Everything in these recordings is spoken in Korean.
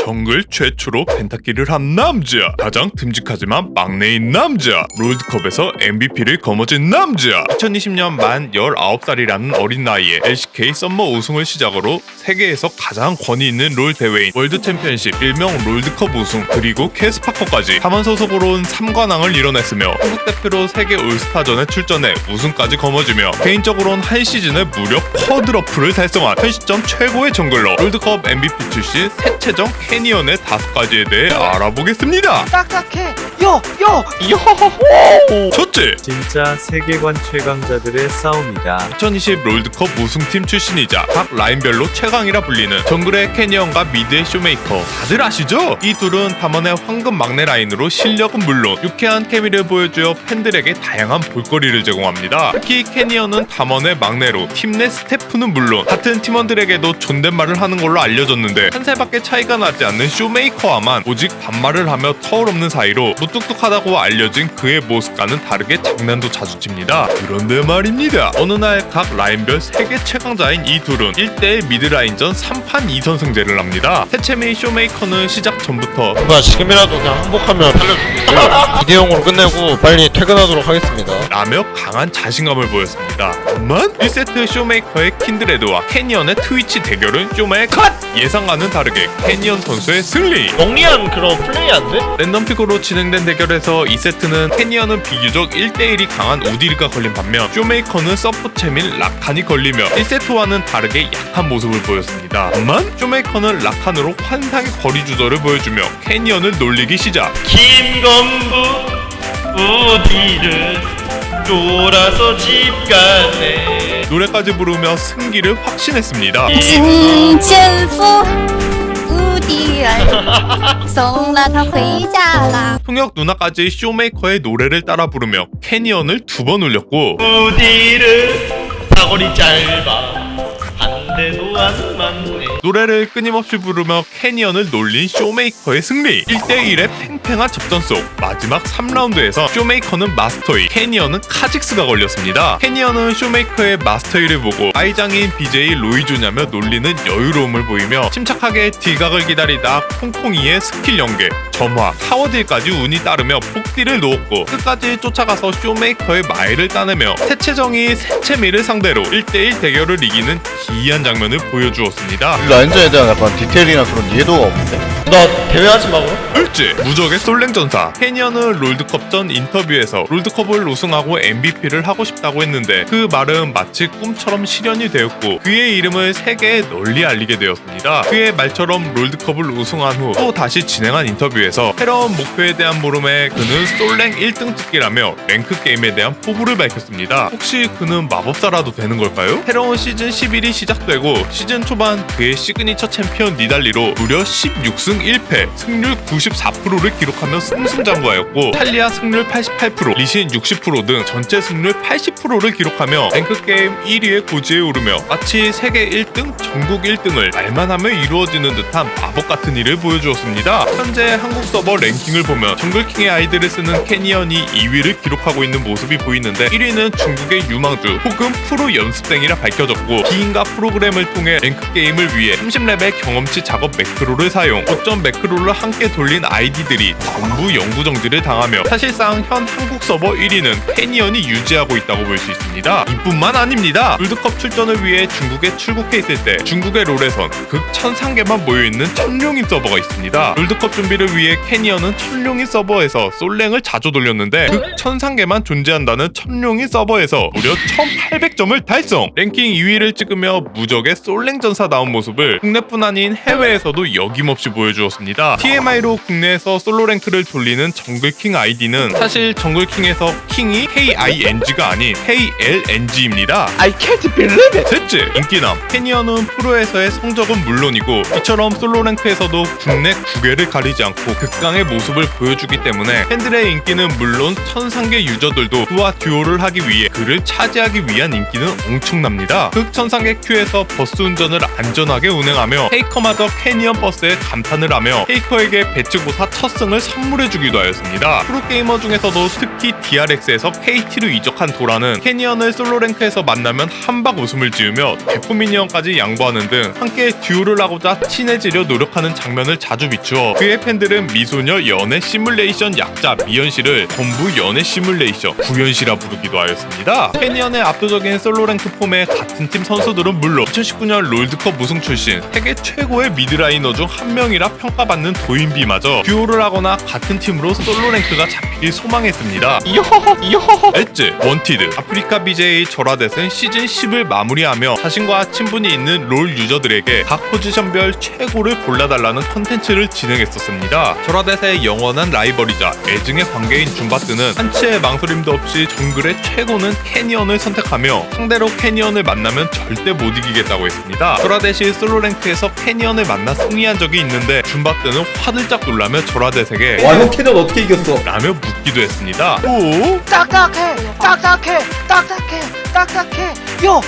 정글 최초로 펜타키를 한 남자, 가장 듬직하지만 막내인 남자, 롤드컵에서 MVP를 거머쥔 남자. 2020년 만 19살이라는 어린 나이에 LCK 썸머 우승을 시작으로 세계에서 가장 권위 있는 롤 대회인 월드 챔피언십, 일명 롤드컵 우승, 그리고 캐스파커까지 다만 소속으로 온 3관왕을 이뤄냈으며 한국 대표로 세계 올스타전에 출전해 우승까지 거머쥐며 개인적으로는 한 시즌에 무려 쿼드러플을 달성한 현 시점 최고의 정글러, 롤드컵 MVP 출신 세체정 캐니언의 5가지에 대해 알아보겠습니다. 딱딱해. 첫째, 진짜 세계관 최강자들의 싸움이다. 2020 롤드컵 우승팀 출신이자 각 라인별로 최강이라 불리는 정글의 캐니언과 미드의 쇼메이커, 다들 아시죠? 이 둘은 담원의 황금 막내 라인으로 실력은 물론 유쾌한 케미를 보여주어 팬들에게 다양한 볼거리를 제공합니다. 특히 캐니언은 담원의 막내로 팀 내 스태프는 물론 같은 팀원들에게도 존댓말을 하는 걸로 알려졌는데, 한 살밖에 차이가 나지 않는 쇼메이커와만 오직 반말을 하며 터울없는 사이로 무뚝뚝하다고 알려진 그의 모습과는 다르게 장난도 자주 칩니다. 그런데 말입니다, 어느 날 각 라인별 세계 최강자인 이 둘은 1대1 미드라인전 3판 2선 승제를 합니다. 해체 및 쇼메이커는 시작 전부터 누가 지금이라도 그냥 항복하면 살려줄게요. 2대0으로 끝내고 빨리 퇴근하도록 하겠습니다. 라며 강한 자신감을 보였습니다. 다만 1세트 쇼메이커의 킨드레드와 캐니언의 트위치 대결은 쇼메의 컷! 예상과는 다르게 캐니언 선수의 승리! 영리한 그런 플레이 안 돼? 랜덤픽으로 진행된 대결에서 2세트는 캐니언은 비교적 1대1이 강한 우디르가 걸린 반면 쇼메이커는 서포챔인 라칸이 걸리며 1세트와는 다르게 약한 모습을 보였습니다. 다만 쇼메이커는 라칸으로 환상의 거리 조절을 보여주며 캐니언을 놀리기 시작. 김건부 우디를 쫄아서 집 가네. 노래까지 부르며 승기를 확신했습니다. 前夫无敌儿，送了他回家啦。 통역 누나까지 쇼메이커의 노래를 따라 부르며 캐니언을 2번 울렸고, 우디를 사거리 짧아 한 대도 안 맞네. 노래를 끊임없이 부르며 캐니언을 놀린 쇼메이커의 승리! 1대1의 팽팽한 접전 속 마지막 3라운드에서 쇼메이커는 마스터이, 캐니언은 카직스가 걸렸습니다. 캐니언은 쇼메이커의 마스터이를 보고 아이장인 BJ 로이조냐며 놀리는 여유로움을 보이며 침착하게 딜각을 기다리다 콩콩이의 스킬 연계, 점화, 타워딜까지 운이 따르며 폭딜을 놓았고 끝까지 쫓아가서 쇼메이커의 마일을 따내며 세체정이 세체미를 상대로 1대1 대결을 이기는 기이한 장면을 보여주었습니다. 라인전에 대한 약간 디테일이나 그런 이해도가 없는데? 나 대회하지 마 그럼? 둘째, 무적의 솔랭전사. 캐니언은 롤드컵 전 인터뷰에서 롤드컵을 우승하고 MVP를 하고 싶다고 했는데 그 말은 마치 꿈처럼 실현이 되었고 그의 이름을 세계에 널리 알리게 되었습니다. 그의 말처럼 롤드컵을 우승한 후 또 다시 진행한 인터뷰에서 새로운 목표에 대한 물음에 그는 솔랭 1등 찍기라며 랭크 게임에 대한 포부를 밝혔습니다. 혹시 그는 마법사라도 되는 걸까요? 새로운 시즌 11이 시작되고 시즌 초반 그의 시그니처 챔피언 니달리로 무려 16승 1패, 승률 94%를 기록하며 승승장구하였고 탈리아 승률 88%, 리신 60% 등 전체 승률 80%를 기록하며 랭크게임 1위의 고지에 오르며 마치 세계 1등, 전국 1등을 말만 하며 이루어지는 듯한 마법 같은 일을 보여주었습니다. 현재 한국 서버 랭킹을 보면 정글킹의 아이디를 쓰는 캐니언이 2위를 기록하고 있는 모습이 보이는데 1위는 중국의 유망주 혹은 프로 연습생이라 밝혀졌고 기인가 프로그램을 통해 랭크게임을 위해 30레벨 경험치 작업 매크로를 사용, 고점 매크로를 함께 돌린 아이디들이 전부 영구정지를 당하며 사실상 현 한국 서버 1위는 캐니언이 유지하고 있다고 볼 수 있습니다. 이뿐만 아닙니다. 롤드컵 출전을 위해 중국에 출국해 있을 때 중국의 롤에선 극 1003개만 모여있는 천룡인 서버가 있습니다. 롤드컵 준비를 위해 캐니언은 천룡인 서버에서 솔랭을 자주 돌렸는데 극 1003개만 존재한다는 천룡인 서버에서 무려 1800점을 달성! 랭킹 2위를 찍으며 무적의 솔랭 전사다운 모습을 국내뿐 아닌 해외에서도 여김없이 보여주었습니다. TMI로 국내에서 솔로 랭크를 돌리는 정글킹 아이디는 사실 정글킹에서 킹이 KING가 아닌 KLNG입니다. I can't believe it. 셋째, 인기남. 캐니언은 프로에서의 성적은 물론이고 이처럼 솔로 랭크에서도 국내 9개를 가리지 않고 극강의 모습을 보여주기 때문에 팬들의 인기는 물론 천상계 유저들도 그와 듀오를 하기 위해 그를 차지하기 위한 인기는 엄청납니다. 극 천상계 큐에서 버스 운전을 안전하게 운행하며 페이커마저 캐니언 버스에 감탄을 칭찬을 하며 페이커에게 배치고사 첫 승을 선물해주기도 하였습니다. 프로게이머 중에서도 특히 DRX에서 KT로 이적한 도라는 캐니언을 솔로랭크에서 만나면 한박 웃음을 지으며 대포 미니언까지 양보하는 등 함께 듀오를 하고자 친해지려 노력하는 장면을 자주 비추어 그의 팬들은 미소녀 연애 시뮬레이션 약자 미연씨를 전부 연애 시뮬레이션 구연씨라 부르기도 하였습니다. 캐니언의 압도적인 솔로랭크 폼에 같은 팀 선수들은 물론 2019년 롤드컵 우승 출신 세계 최고의 미드라이너 중 한 명이라 평가받는 도인비마저 듀오를 하거나 같은 팀으로 솔로랭크가 잡히길 소망했습니다. 엣즈, 원티드, 아프리카 BJ 절하댓은 시즌 10을 마무리하며 자신과 친분이 있는 롤 유저들에게 각 포지션별 최고를 골라달라는 컨텐츠를 진행했었습니다. 절하댓의 영원한 라이벌이자 애증의 관계인 줌바트는 한치의 망설임도 없이 정글의 최고는 캐니언을 선택하며 상대로 캐니언을 만나면 절대 못 이기겠다고 했습니다. 절하댓이 솔로랭크에서 캐니언을 만나 승리한 적이 있는데 줌바트는 화들짝 놀라며 절하댓에게 와, 형 캐년 어떻게 이겼어? 라며 묻기도 했습니다. 오? 딱딱해 딱딱해 딱딱해 딱딱해 요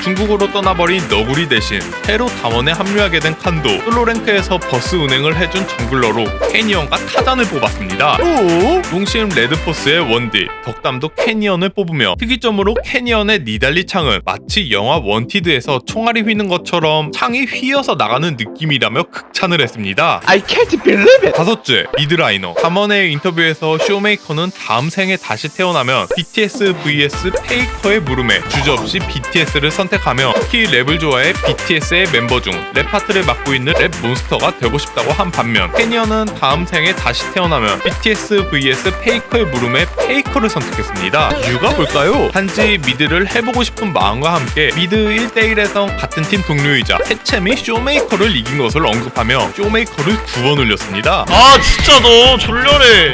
중국으로 떠나버린 너구리 대신 새로 담원에 합류하게 된 칸도 솔로랭크에서 버스 운행을 해준 정글러로 캐니언과 타잔을 뽑았습니다. 오? 농심 레드포스의 원딜 덕담도 캐니언을 뽑으며 특이점으로 캐니언의 니달리 창은 마치 영화 원티드에서 총알이 휘는 것처럼 창이 휘어서 나가는 느낌이라며 극찬을 했습니다. I can't believe it. 다섯째, 미드라이너. 담원의 인터뷰에서 쇼메이커는 다음 생에 다시 태어나면 BTS vs 페이커의 물음에 주저없이 BTS를 선택하며 특히 랩을 좋아해 BTS의 멤버 중 랩 파트를 맡고 있는 랩 몬스터가 되고 싶다고 한 반면 캐니언은 다음 생에 다시 태어나면 BTS vs 페이커의 물음에 페이커를 선택했습니다. 이유가 뭘까요? 단지 미드를 해보고 싶은 마음과 함께 미드 1대1에서 같은 팀 동료이자 해챔이 쇼메이커를 이긴 것을 언급하며 쇼메이커를 2번 올렸습니다. 아 진짜 너 졸려래.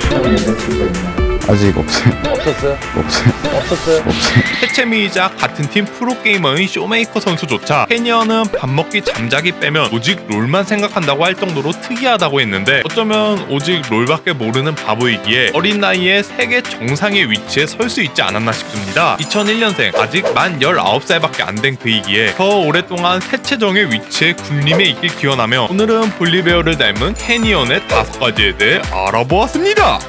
아직 없어요. 없었어요? 없어요. 없었어요? 없어요. 해체미이자 같은 팀 프로게이머인 쇼메이커 선수조차 캐니언은 밥 먹기 잠자기 빼면 오직 롤만 생각한다고 할 정도로 특이하다고 했는데 어쩌면 오직 롤밖에 모르는 바보이기에 어린 나이에 세계 정상의 위치에 설 수 있지 않았나 싶습니다. 2001년생 아직 만 19살밖에 안 된 그이기에 더 오랫동안 세체정의 위치에 군림해 있길 기원하며 오늘은 볼리베어를 닮은 캐니언의 5가지에 대해 알아보았습니다.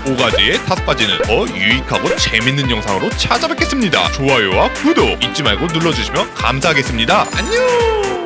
오 가지의 5가지는 더 유익하고 재밌는 영상으로 찾아뵙겠습니다. 좋아요와 구독 잊지 말고 눌러주시면 감사하겠습니다. 안녕!